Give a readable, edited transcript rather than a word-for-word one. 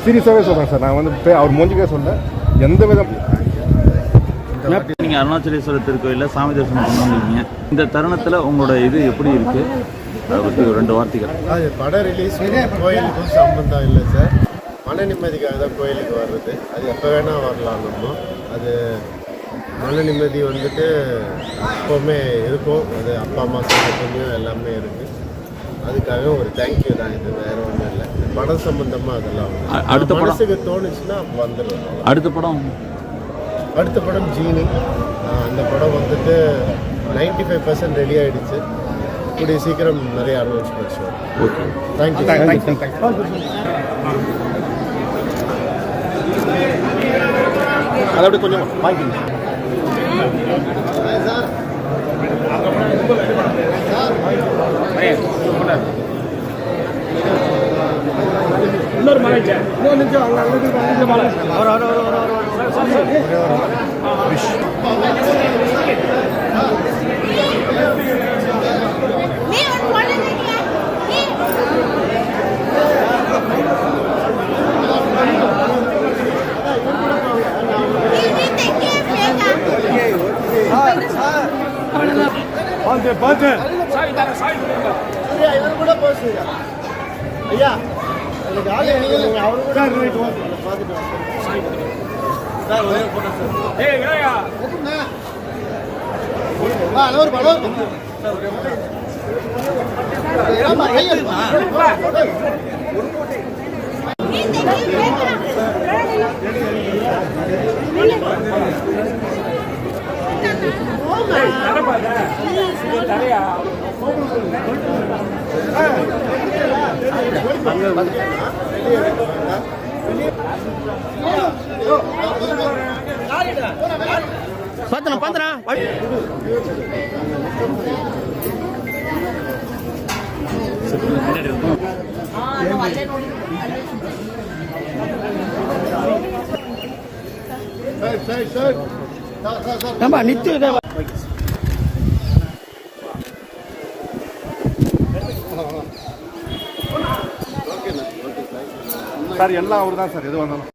சீரியஸாகவே சொல்கிறேன் சார். நான் வந்து அவர் மூஞ்சிக்கே சொல்ல எந்த விதம். நீங்கள் அருணாச்சலேஸ்வரர் திருக்கோயிலில் சாமி தரிசனம் பண்ணுவீங்க. இந்த தருணத்தில் உங்களோட இது எப்படி இருக்குது, அதை பற்றி ஒரு 2 வார்த்தைகள். அது படம் ரிலீஸ் கோயிலுக்கும் சம்பந்தம் இல்லை சார். மன நிம்மதிக்காக தான் கோயிலுக்கு வர்றது. அது எப்போ வேணால் வரலாம். நம்ம அது மன நிம்மதி வந்துட்டு எப்போவுமே இருக்கும். அது அப்பா அம்மா சம்பந்தம் எல்லாமே இருக்குது. அதுக்காக ஒரு தேங்க்யூ தான். இது வேறு ஒன்றும் இல்லை. படம் சம்பந்தமாக அதெல்லாம் அடுத்த மனசுக்கு தோணுச்சுன்னா வந்துடும். அடுத்த படம் ஜீனி. அந்த படம் வந்துட்டு 95% ரெடி ஆகிடுச்சு. கூடிய சீக்கிரம் நிறைய அனௌன்ஸ்மெண்ட்ஸ் வரும். Okay, thank you. அதை அப்படி கொஞ்சம் வாங்கிக்கோங்க சார். இன்னொரு மலைச்சா அங்கே மலை பார்த்து இவர் கூட போச்சு. ஐயா எனக்கு அவரு கூட பார்த்துட்டு சார் ஒரே போட்டோ சார். ஒரு படம் சார். எல்லாம் அவர் தான் சார். எது வந்தாலும்